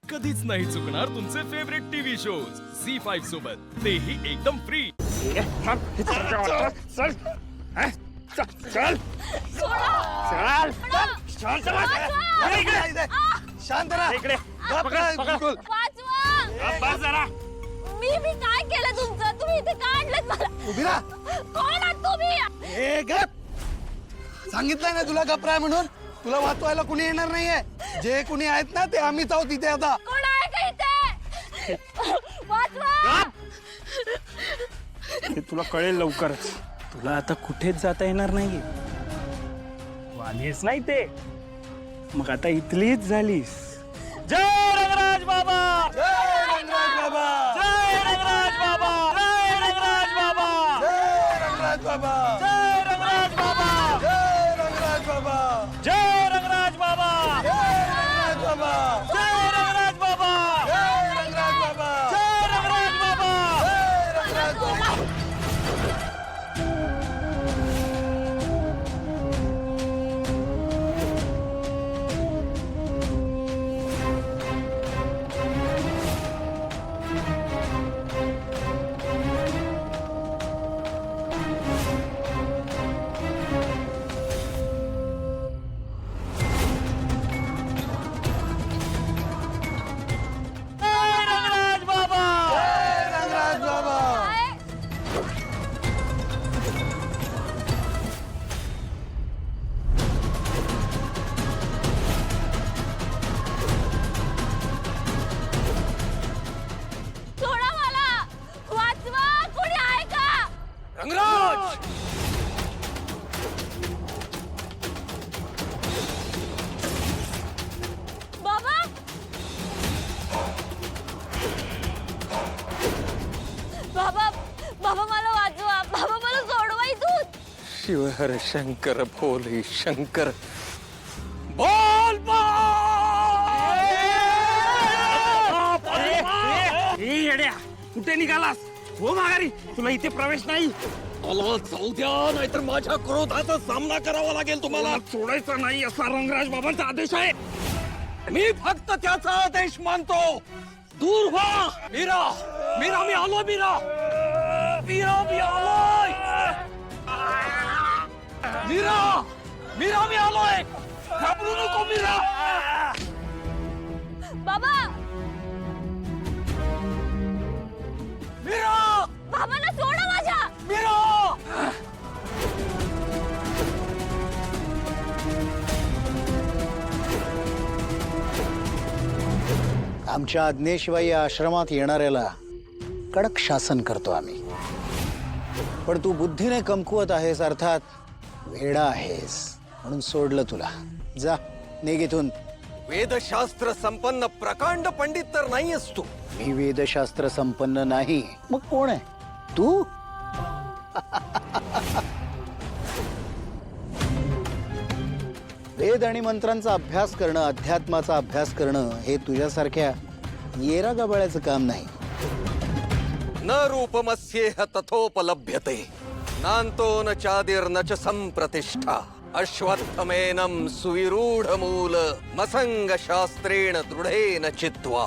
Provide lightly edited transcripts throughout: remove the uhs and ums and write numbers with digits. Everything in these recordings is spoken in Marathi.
कधीच नाही चुकणार तुमचे फेवरेट टीव्ही शोज झी5 सोबत, तेही एकदम फ्री। चल चल शांत राहा इकडे बिलकुल बस जरा मी काय केलं तुमचं? तुम्ही इथे का आणलं मला? उभी राहा कोण आहात तुम्ही? ए गप सांगितलंय ना तुला गपराय म्हणून तुला वाचवायला कुणी येणार नाहीये जे कुणी आहेत ना ते आम्हीच आहोत इथे आता कोण आहे का इथे? वाचवा! हे तुला कळेल लवकरच तुला आता कुठेच जाता येणार नाही वालीस नाही ते मग आता इथलीच झालीस जय रंगराज बाबा जय रंगराज बाबा जय रंगराज बाबा जय रंगराज बाबा जय रंगराज बाबा जय रंगराज बाबा जय रंगराज बाबा जय रंगराज बाबा जय रंगराज बाबा जय रंगराज बाबा जय रंगराज बाबा जय रंगराज बाबा जय रंगराज बाबा जय रंगराज बाबा जय रंगराज बाबा काय? सोडा मला! वाचवा! कोणी आहे का? रंगराज बाबा! बाबा बाबा मला वाचवा! बाबा मला सोडवा इथून! शिवहर शंकर भोले शंकर बोल येड्या कुठे निघालास हो माघारी तुला इथे प्रवेश नाही मला जाऊ द्या नाहीतर माझ्या क्रोधाचा सामना करावा लागेल तुम्हाला मला सोडायचं नाही असा रंगराज बाबांचा आदेश आहे मी फक्त त्याचा आदेश मानतो दूर व्हा मीरा मीरा मी आलो मीरा मीरा मी आलोय मीरा मीरा मी आलोय घाबरू नको मीरा बाबा! मीरा बाबांना सोडा माझ्या! मीरा आमच्या आज्ञेशिवाय या आश्रमात येणाऱ्याला कडक शासन करतो आम्ही पण तू बुद्धीने कमकुवत आहेस अर्थात वेडा आहेस म्हणून सोडलं तुला जा निघ इथून वेदशास्त्र संपन्न प्रकांड पंडित तर नाहीयेस तू मी वेदशास्त्र संपन्न नाही मग कोण आहे तू वेद आणि मंत्रांचा अभ्यास करणं अध्यात्माचा अभ्यास करणं हे तुझ्यासारख्या येरा गबाळ्याचं काम नाही न रूपमस्येह तथोपलभ्यते नान्तो न चादिर न च संप्रतिष्ठा अश्वत्थमेनं सुविरूढ मूल मसंग शास्त्रेण दृढेन चित्वा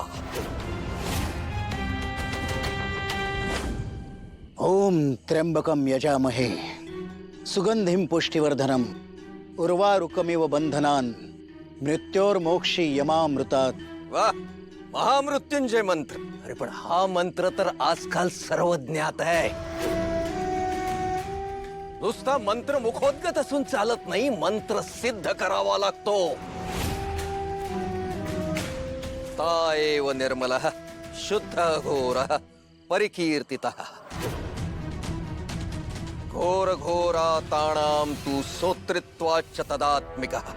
ओम त्र्यंबकम यजामहे सुगंधिम पुष्टिवर्धनम उर्वारुकमिव बंधनान मृत्योर्मोक्षी यमामृतात वाह महामृत्युंजय मंत्र अरे पण हा मंत्र तर आजकाल सर्वज्ञात आहे नुसता मंत्र मुखोद्गत असून चालत नाही मंत्र सिद्ध करावा लागतो ता एव निर्मलः शुद्ध घोरः परिकीर्तितः घोर घोरा ताणाम तू सोत्रित्वाच्च तदात्मिकः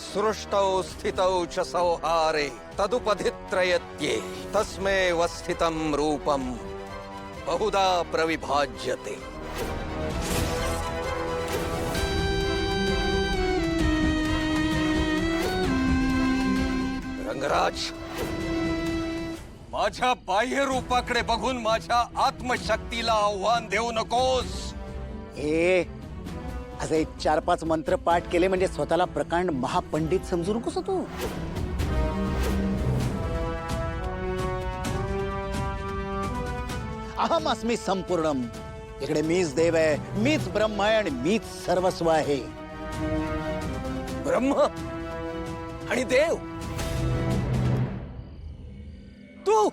सृष्टौ स्थितौ च सौहारे तदुपधित्रयत्ये तस्मैव स्थितं रूपं बहुधा प्रविभाज्यते रंगराज माझ्या बाह्य रूपाकडे बघून माझ्या आत्मशक्तीला आव्हान देऊ नकोस ए असे 4-5 मंत्र पाठ केले म्हणजे स्वतःला प्रकांड महापंडित समजू नकोस तू अहम अस्मी संपूर्णम. इकडे मीच देव आहे, मीच ब्रह्म आहे आणि मीच सर्वस्व आहे. ब्रह्म आणि देव तू.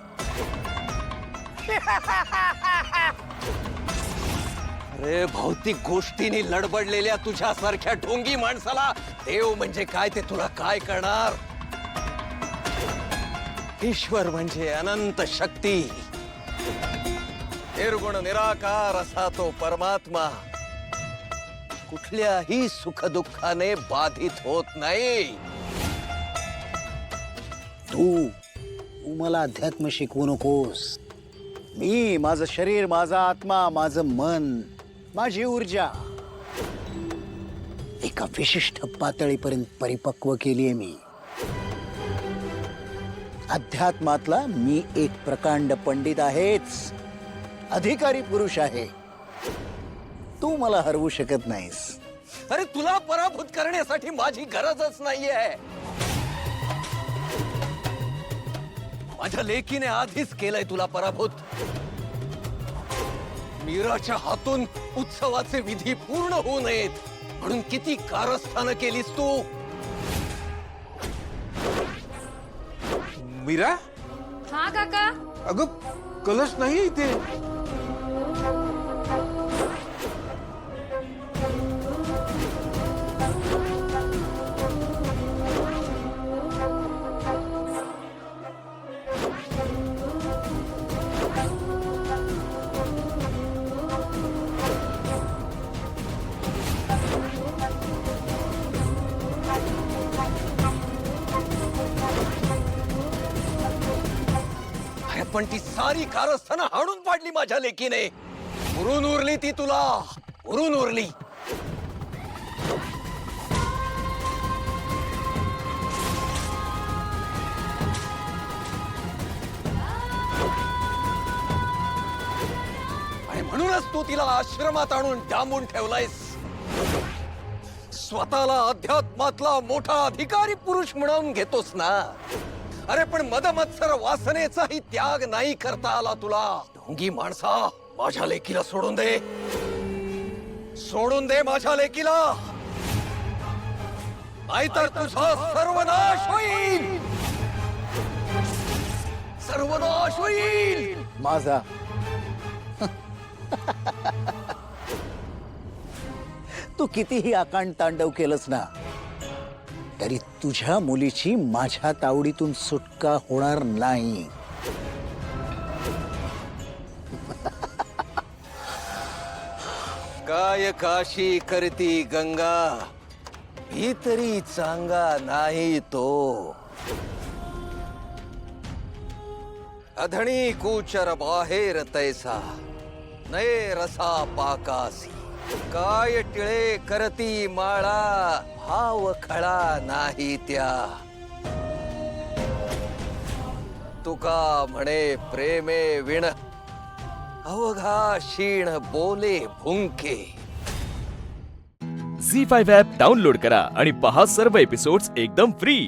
अरे भौतिक गोष्टींनी लडबडलेल्या तुझ्यासारख्या ढोंगी माणसाला देव म्हणजे काय ते तुला काय करणार. ईश्वर म्हणजे अनंत शक्ती, निर्गुण निराकार असा तो परमात्मा कुठल्याही सुखदुःखाने बाधित होत नाही. तू मला अध्यात्म शिकवू नकोस. मी माझं शरीर, माझा आत्मा, माझं मन, माझी ऊर्जा एका विशिष्ट पातळीपर्यंत परिपक्व केलीये मी. अध्यात्मातला मी एक प्रकांड पंडित आहेच, अधिकारी पुरुष आहे. तू मला हरवू शकत नाहीस. अरे तुला पराभूत करण्यासाठी माझी गरजच नाहीये. माझ्या लेकीने आधीच केलंय तुला पराभूत. मीराच्या हातून उत्सवाचे विधी पूर्ण होऊ नयेत म्हणून किती कारस्थानं केलीस तू. मीरा, हा काका. अगं कलश नाही इथे. अरे पण ती सारी कारस्थानं हाणून पाडली माझ्या लेकीने. उरून उरली ती तुला, उरून उरली. आणि म्हणूनच तू तिला आश्रमात आणून डांबून ठेवलायस. स्वतःला अध्यात्मातला मोठा अधिकारी पुरुष म्हणून घेतोस ना. अरे पण मदमत्सर वासनेचाही त्याग नाही करता आला तुला. ढोंगी माणसा, माझ्या लेकीला सोडून दे. सोडून दे माझ्या लेकीला, नाहीतर तुझा सर्वनाश होईल. सर्वनाश होईल माझा. तू कितीही आकांड तांडव केलंस ना तरी तुझ्या मुलीची माझ्या तावडीतून सुटका होणार नाही. काय काशी करती गंगा, भीतरी चांगा नाही तो. अधणी कुचर बाहेर तैसा, नये रसा पाकासी. काय टिळे करती माळा, भाव खळा नाही त्या. तुका म्हणे प्रेमे विण, अवघा क्षीण बोले भुंके. झी 5 ॲप डाउनलोड करा आणि पहा सर्व एपिसोड्स एकदम फ्री.